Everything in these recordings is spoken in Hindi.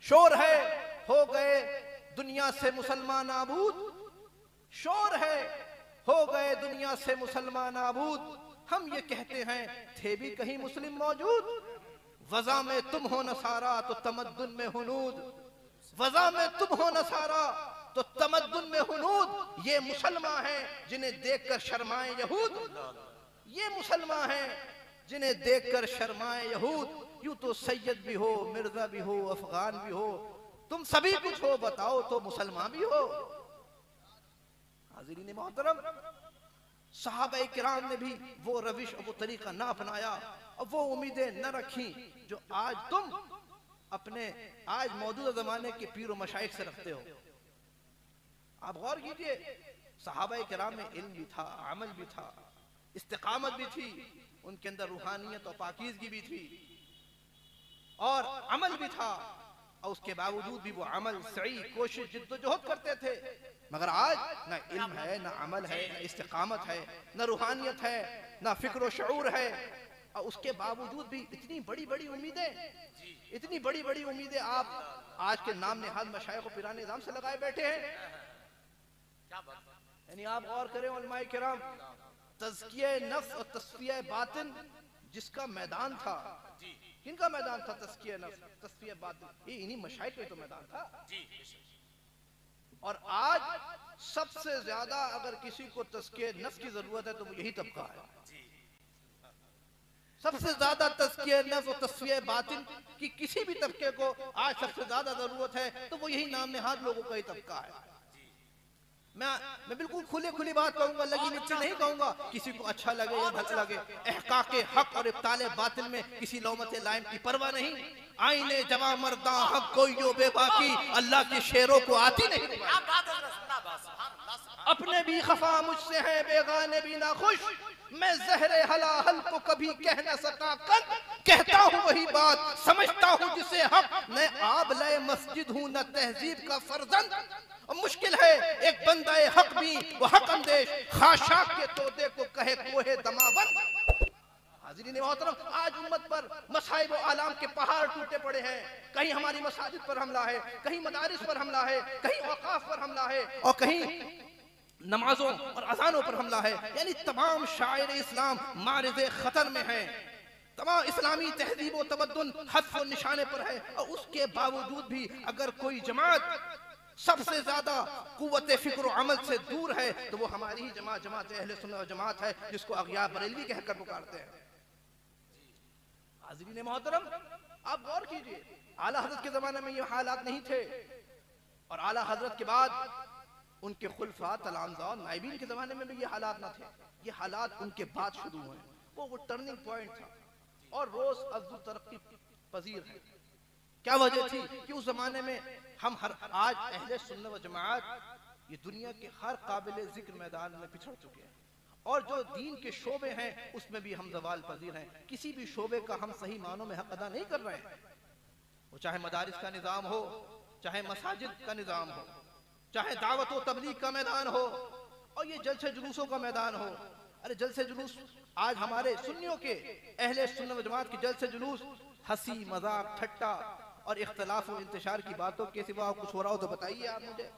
शोर है हो गए दुनिया से मुसलमान नाबूद, शोर है हो गए दुनिया से मुसलमान नाबूद। हम ये कहते हैं थे भी कहीं मुस्लिम मौजूद। वज़ा में तुम हो नसारा तो तमद्दुन में हुनूद, वज़ा में तुम हो नसारा तो तमद्दुन में हुनूद। ये मुसलमान हैं जिन्हें देखकर शर्माए यहूद, ये मुसलमान हैं जिन्हें देखकर शर्माए यहूद। यूं तो सैयद भी हो, मिर्जा भी हो, अफगान भी हो, तुम सभी कुछ हो, बताओ तो मुसलमान भी हो। हाज़िरीन मोहतरम, सहाबा किराम ने भी वो रविश और वो तरीका ना अपनाया और वो उम्मीदें न रखी जो आज तुम अपने आज मौजूदा जमाने के पीर और मशाइख से रखते हो। आप गौर कीजिए, सहाबा किराम में इल्म भी था, अमल भी था, इस्तिकामत भी थी, उनके अंदर रूहानियत और पाकीज़गी भी थी और अमल भी था, और उसके बावजूद भी वो अमल सही कोशिश जिद्दोजहद करते थे। मगर आज ना इल्म है, ना अमल है, ना इस्तिकामत है, ना रूहानियत है, ना फिक्र और शऊर है, और उसके बावजूद भी इतनी बड़ी बड़ी उम्मीदें, इतनी बड़ी बड़ी उम्मीदें आप आज के नाम नेहाद मशाइख और पीराने निज़ाम से लगाए बैठे हैं। यानी आप गौर करें उलमाए किराम, तज़किया नफ्स और तस्फिया बातिन जिसका मैदान था, किनका मैदान था? तज़किया नफ्स, तस्फिया बातिन, ये इन्हीं मशाइख का तो मैदान था। और आज सबसे ज्यादा अगर किसी को तज़किया नफ्स की जरूरत है तो वो यही तबका है। सबसे ज्यादा तज़किया नफ्स और तस्फिया बातिन की किसी भी तबके को आज सबसे ज्यादा जरूरत है तो वो यही नाम नेहाद लोगों का ही तबका है। मैं बिल्कुल खुली बात कहूंगा, लगी मिर्ची नहीं कहूंगा। किसी को अच्छा लगे या भला लगे, एहकाके हक और इब्ताले बातिल में किसी लौमत लाइम की परवाह नहीं। आईने जवा मर्दा हक कोई यो बेबाकी, अल्लाह के शेरों को आती नहीं। अपने भी खफा मुझसे हैं, बेगाने भी ना खुश, मैं ज़हरे हलाहल को कभी कह न सका कद, कहता हूँ वही बात समझता हूँ जिसे हक, न आब लय मस्जिद हूँ न तहजीब का फर्जंद। और मुश्किल है एक बंदा हक भी वो हक अंदेश, खाशाक के तोते को कहे कोहे दमावंद। हाज़िरीन मोहतरम, आज उम्मत पर मसाइब और आलाम के पहाड़ टूटे पड़े हैं। कहीं हमारी मसाजिद पर हमला है, कहीं मदारिस पर हमला है, कहीं औकाफ पर हमला है, और कहीं नमाजों और अजानों पर हमला है। यानी तमाम शायर इस्लाम मारिज़े खतर में हैं, तमाम इस्लामी तहजीब व तमद्दुन हद व निशाने पर है। और उसके बावजूद भी अगर कोई जमात सबसे ज्यादा कुव्वत फिक्र और अमल से दूर है तो वो हमारी ही जमात, जमात अहले सुन्नत व जमात है, जिसको अग़ियार बरेलवी कहकर पुकारते हैं। हाज़िरीन मोहतरम, आप गौर कीजिए, आला हज़रत के ज़माने में ये हालात नहीं थे, और आला हज़रत के बाद उनके खुलफा तलामज़ा और नाइबीन के ज़माने में भी ये हालात न थे। ये हालात उनके बाद शुरू हुए। वो टर्निंग पॉइंट था और रोज़ अफ़ज़ल तरक्की पजीर है। क्या वजह थी कि उस ज़माने में हम आज अहले सुन्नत व जमात ये दुनिया के हर काबिल ज़िक्र मैदान में पिछड़ चुके हैं, और जो दीन के शोबे हैं उसमें भी हम ज़वाल पजीर हैं। किसी भी शोबे का हम सही मानों में हक अदा नहीं कर रहे हैं। वो चाहे मदारिस का निज़ाम हो, चाहे मसाजिद का निज़ाम हो, चाहे दावत व तबलीग का मैदान हो, और ये जलसे जुलूसों का मैदान हो। अरे जलसे जुलूस आज हमारे सुन्नियों के अहले सुन्नत व जमात के जलसे जुलूस हंसी मजाक ठट्टा और इख्तलाफ और इंतशार की बातों के सिवा कुछ हो रहा हो तो बताइए आप मुझे।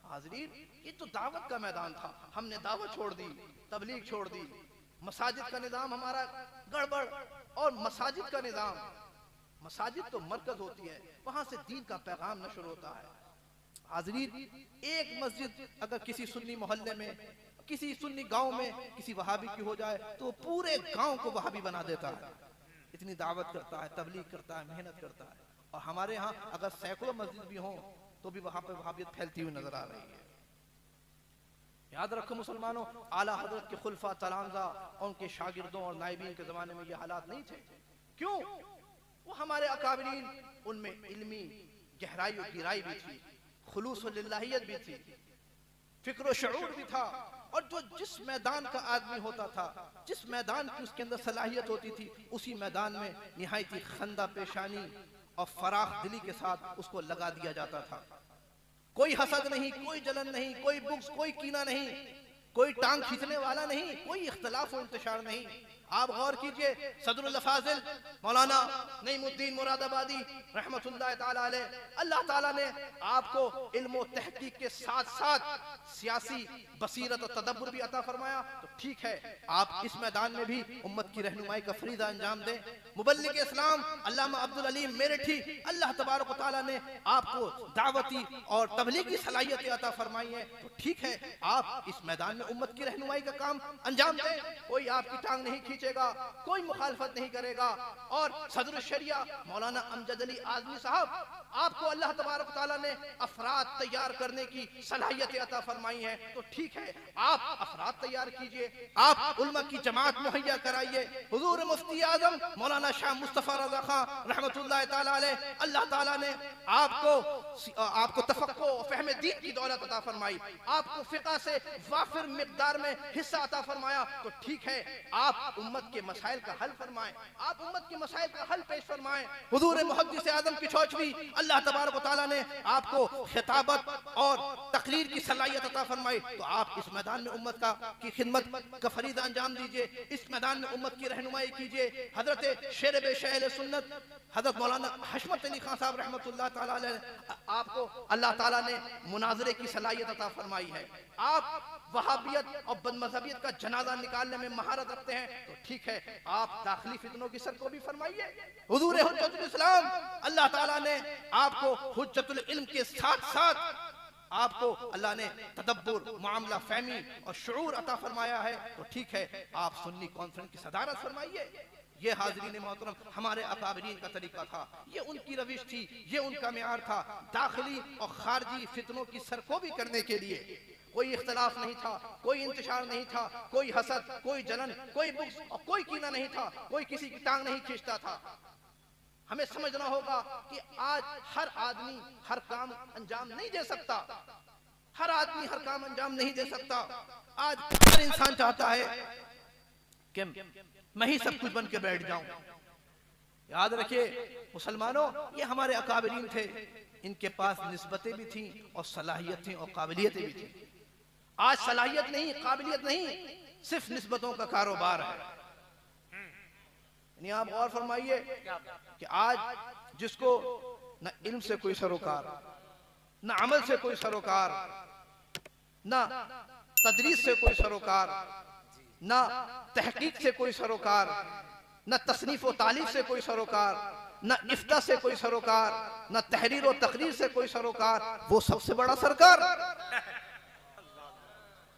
हाज़रीन, ये तो दावत का मैदान था, हमने दावत छोड़ दी, तबलीग छोड़ दी। मसाजिद का निज़ाम हमारा गड़बड़, और मसाजिद का निज़ाम, मसाजिद तो मरकज होती है, वहां से दीन का पैगाम नशर होता है। हाज़रीन, एक मस्जिद अगर किसी सुन्नी मोहल्ले में, किसी सुन्नी गांव में किसी वहाबी की हो जाए तो पूरे गांव को वहाबी बना देता है। इतनी दावत करता है, तबलीग करता है, मेहनत करता है। और हमारे यहाँ अगर सैकड़ों मस्जिद भी हों तो भी वहां पर वहाबियत फैलती हुई नजर आ रही है। याद रखो मुसलमानों, आला हजरत के खुलफा तलामज़ा और उनके शागिर्दों और नाइबीन के ज़माने में ये हालात नहीं थे। क्यों? वो हमारे अकाबिरीन, उनमें इल्मी गहराई और गिराई भी थी, खुलूस और लिल्लाहियत भी थी, फिक्र और शऊर भी था। और जो जिस मैदान का आदमी होता था, जिस मैदान की उसके अंदर सलाहियत होती थी, उसी मैदान में निहायती खंदा पेशानी और फराख दिली के साथ उसको लगा दिया जाता था। कोई हसद नहीं, कोई जलन नहीं, कोई बुग़्ज़, कोई कीना नहीं, कोई टांग खींचने वाला नहीं, कोई इख्तलाफ और इंतशार नहीं। आप गौर कीजिए, सदरुल फाजिल मौलाना नईमुद्दीन मुरादाबादी रहमतुल्लाह ताला अलैह, अल्लाह ताला ने आपको इल्म और तहकीक के साथ साथ सियासी बसीरत और तदब्बुर भी अता फरमाया। तो ठीक है, आप इस मैदान में भी उम्मत की रहनुमाई का फरीदा अंजाम दें। मुबल्लिग इस्लाम अल्लामा अब्दुल अलीम मेरठी, अल्लाह तबारक व तआला ने आपको दावती और तबलीग की सलाहियत अता फरमाई है। तो ठीक है, आप इस मैदान में उम्मत की रहनुमाई का काम अंजाम दें। कोई आपकी टांग नहीं खींचेगा, कोई मुखालफत नहीं करेगा। और सदर शरिया मौलाना अमजद अली आज़मी साहब, आपको अल्लाह तबारक व तआला ने अफराद तैयार करने की सलाहियत अता फरमाई है। तो ठीक है, आप अफराद तैयार कीजिए, आप उलमा की जमात मुहैया कराइए। हुजूर मुफ्ती आजम मौलाना शाह मुस्तफा रज़ा खान रहमतुल्लाह ताला अलैह, अल्लाह ताला ने आपको तफक्को और फहम दीन की दौलत अता फरमाई, आपको फिक़ह से वाफिर मिक़दार में हिस्सा अता फरमाया। तो ठीक है, आप उम्मत के मसाइल का हल फरमाएं, आप उम्मत के मसाइल का हल पेश फरमाएं। हुजूर मुहद्दिस आज़म की चौचवी अल्लाह तबारक व तआला ने आपको खिताबत और तकरीर की सलाहियत अता फरमाई। तो आप इस मैदान में उम्मत की खिदमत का फरीदा अंजाम दीजिए, इस मैदान में उम्मत की रहनुमाई कीजिए। हजरत शेर बेशहल सुन्नत हजरत मौलाना हशमत अली खान साहब रहमतुल्लाह ताला अलैह, आपको अल्लाह ताला ने मुनाजरे की सलाहियत अता फरमाई है। आप वहाबियत और बदमज़हबियत का जनाजा निकालने में महारत रखते हैं। तो ठीक है, आप दाखिली फितनों की सर को भी फरमाइए। हुजूर हुज्जतुल इस्लाम अल्लाह ताला ने आपको हुज्जतुल इल्म के साथ साथ आपको अल्लाह ने तदब्बुर, मुआमला फहमी और शुऊर अता फरमाया है। तो ठीक है, आप सुन्नी कॉन्फ्रेंस की सदारत फरमाइए। ये हाज़रीन मोहतरम हमारे अकाबरीन का तरीका था, ये उनकी रविश थी, ये उनका मेयार था। दाखिली और खारजी फितनों की सरकोबी करने के लिए कोई इख्तलाफ नहीं था, कोई इंतशार नहीं था, कोई हसद, कोई जलन, कोई बुग़्ज़ और कोई कीना नहीं था, कोई किसी की टांग नहीं खींचता था। हमें समझना होगा कि आज हर आदमी हर काम अंजाम नहीं दे सकता, हर आदमी हर काम अंजाम नहीं दे सकता। आज हर इंसान चाहता है कि मैं ही सब कुछ बन के बैठ जाऊं। याद रखिए मुसलमानों, ये हमारे अकाबरीन थे, इनके पास निस्बतें भी थी और सलाहियत थी और काबिलियतें भी थी। आज सलाहियत नहीं, काबिलियत नहीं, सिर्फ निस्बतों का कारोबार है। आप गौर फरमाइए कि आज जिसको न इल्म से कोई सरोकार, न अमल से कोई सरोकार, न तदरीस से कोई सरोकार, न तहकीक से कोई सरोकार, न तसनीफ व तालीफ से कोई सरोकार, न इफ्ता से कोई सरोकार, न तहरीर और तकरीर से कोई सरोकार, वो सबसे बड़ा सरकार।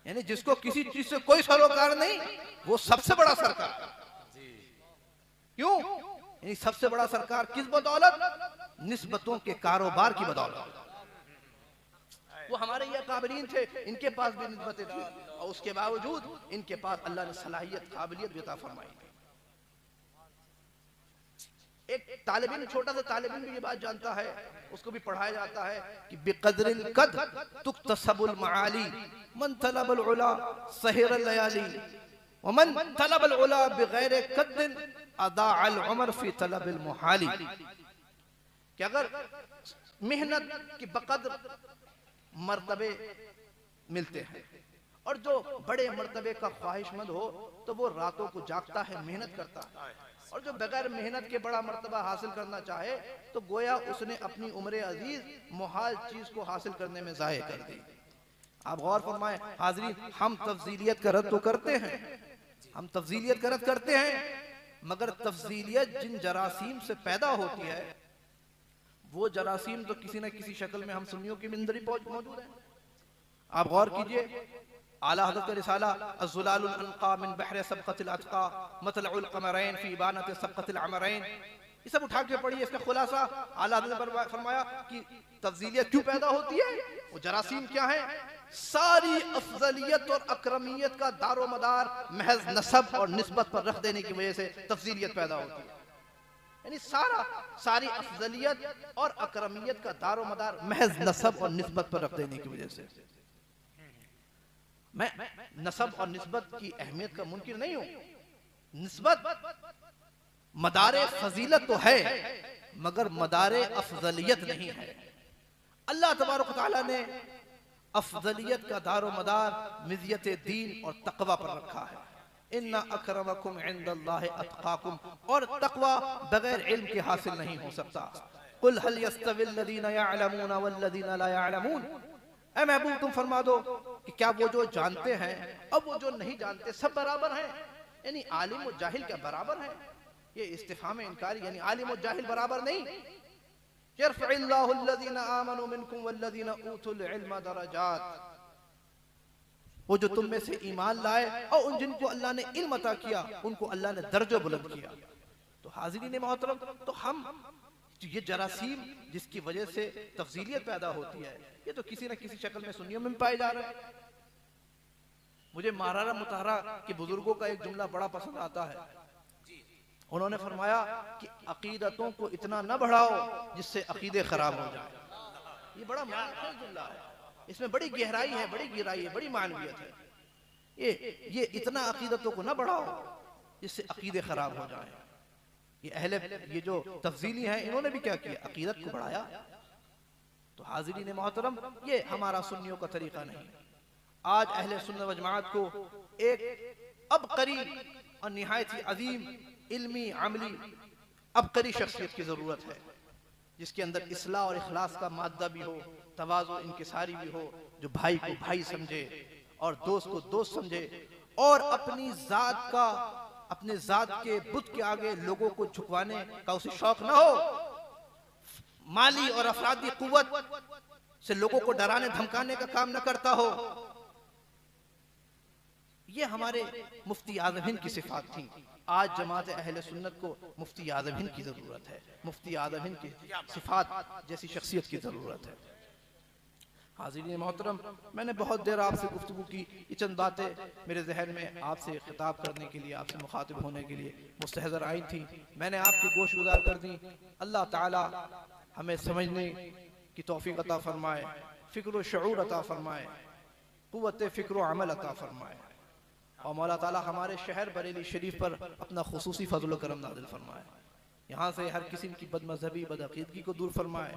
यानी जिसको किसी चीज से कोई सरोकार नहीं, वो सबसे बड़ा सरकार। क्यों? यानी सबसे बड़ा सरकार किस बदौलत? निस्बतों के कारोबार की बदौलत। वो हमारे ये काबिलीन थे, इनके पास भी निस्बतें थी और उसके बावजूद इनके पास अल्लाह ने सलाहियत, काबिलियत भी अता फरमाई। एक तालिब इल्म, छोटा सा तालिब इल्म भी ये बात जानता है, उसको भी पढ़ाया जाता है कि बिक़द्रिल क़द्र तुक्तसबुल मआली, मन तलबल उला सहिरल लयाली, व मन तलबल उला बिगैर क़द्रिन अदाअल उमर फी तलबिल मुहाली। कि अगर मेहनत की बक़द्र मर्तबे मिलते हैं और जो बड़े मर्तबे का ख्वाहिशमंद हो तो वो रातों को जागता है, मेहनत करता है, और जो बगैर मेहनत के बड़ा मर्तबा हासिल करना चाहे तो गोया उसने अपनी उम्र अजीज मुहाल चीज को हासिल करने में ज़ाय कर दी। आप गौर फरमाएं हाज़रीन, हम तफजीलियत का रद्द तो करते हैं, हम तफजीलियत का रद्द करते हैं, मगर तफजीलियत जिन जरासीम से पैदा होती है वो जरासीम तो किसी न किसी शक्ल में हम सुन्नियों की अंदर ही मौजूद है। आप गौर कीजिए, आला हज़रत का रिसाला अज़्ज़ुलालुल अनक़ा मिन बहर सबक़तिल अतक़ा मतलउल क़मरैन फ़ी इबानति सबक़तिल अमरैन, ये सब उठा के पढ़िए। इसका खुलासा आला हज़रत ने फरमाया कि तफजीलियत क्यों पैदा होती है, वो जरासीम क्या है। सारी अफजलियत और अक्रमियत का दारो मदार महज नसब और निस्बत पर रख देने की वजह से तफजीलियत पैदा होती है। यानी सारी अफजलियत और अक्रमियत का दारो मदार महज नसब और निस्बत पर रख देने की वजह से। मैं नसब और निस्बत की अहमियत का मुनकिर नहीं हूं। निस्बत मदारे फजीलत तो है मगर मदारे अफजलियत नहीं है। अल्लाह तबारक व तआला ने अफजलियत का दारो मदार मिज़ियत दीन और तक़वा पर रखा है। इन्ना अकरमकुम इंदल्लाहि अत्काकुम, और तकवा बगैर इल्म के हासिल नहीं हो सकता। कुल हल यस्तविल लदीना यअलमून वल्लदीना ला यअलमून, ऐ महबूब तुम फरमा दो कि क्या वो जो जानते हैं और वो जो नहीं जानते सब बराबर हैं? यानी आलिम और जाहिल क्या बराबर हैं? ये इस्तिफाम इनकारी, यानी आलिम और जाहिल बराबर नहीं। यरफ़इल्लाहु अल्लज़ीना आमनू मिनकुम वल्लज़ीना ऊतुल इल्मा दरजात, वो जो तुम में से ईमान लाए और उन जिनको अल्लाह ने इल्म अता किया उनको अल्लाह ने दर्जा बुलंद किया। तो हाज़िरीन मोहतरम, तो हम ये जरासीम जिसकी वजह से तफजीलियत पैदा होती है, ये तो किसी न किसी शक्ल में सुन्नियों में पाए जा रहे हैं। मुझे महाराणा मुताहरा के बुजुर्गों का एक जुमला बड़ा पसंद आता है। उन्होंने फरमाया कि अकीदतों को इतना न बढ़ाओ जिससे अकीदे खराब हो जाए। ये बड़ा मानवीय जुमला है, इसमें बड़ी गहराई है, बड़ी गहराई है, बड़ी मानवीयत है। ये इतना अकीदतों को न बढ़ाओ जिससे अकीदे खराब हो जाए। ये जो तफजीली हैं इन्होंने भी क्या किया, अकीदत को बढ़ाया। तो हाज़िरीन मोहतरम, ये हमारा सुन्नियों का तरीका नहीं। आज अहले सुन्नत व जमात को एक अबकरी और निहायत ही अजीम इल्मी अमली अबकरी शख्सियत की जरूरत है, जिसके अंदर इस्लाह और इखलास का मादा भी हो, तवाज़ु इंकिसारी भी हो, जो भाई को भाई समझे और दोस्त को दोस्त समझे, और अपनी जात का, अपने जात के बुत के आगे लोगों को झुकवाने का उसे शौक न हो, माली और अफरादी कुव्वत से लोगों को डराने धमकाने का काम न करता हो। ये हमारे मुफ्ती आज़म हिंद की सिफात थी। आज जमात अहले सुन्नत को मुफ्ती आज़म हिंद की जरूरत है, मुफ्ती आज़म हिंद की सिफात जैसी शख्सियत की जरूरत है। हाज़िरीन मोहतरम, मैंने बहुत देर आपसे गुफ्तगू की, ये चंद बातें मेरे जहन में आपसे खिताब करने के लिए, आपसे मुखातिब होने के लिए मुस्तहज़र आई थी, मैंने आपकी गोश गुजार कर दी। अल्लाह ताला हमें समझने की तौफीक अता फरमाए, फ़िक्र व शऊर अता फरमाए, क़ुव्वत फ़िक्र व अमल अता फरमाए, और मौला ताला हमारे शहर बरेली शरीफ पर अपना खुसूसी फज़ल व करम नाज़िल फरमाए। यहाँ से हर किस्म की बदमज़हबी बदअक़ीदगी को दूर फरमाए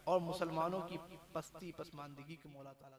और मुसलमानों की पस्ती पसमानदगी को मौला ताला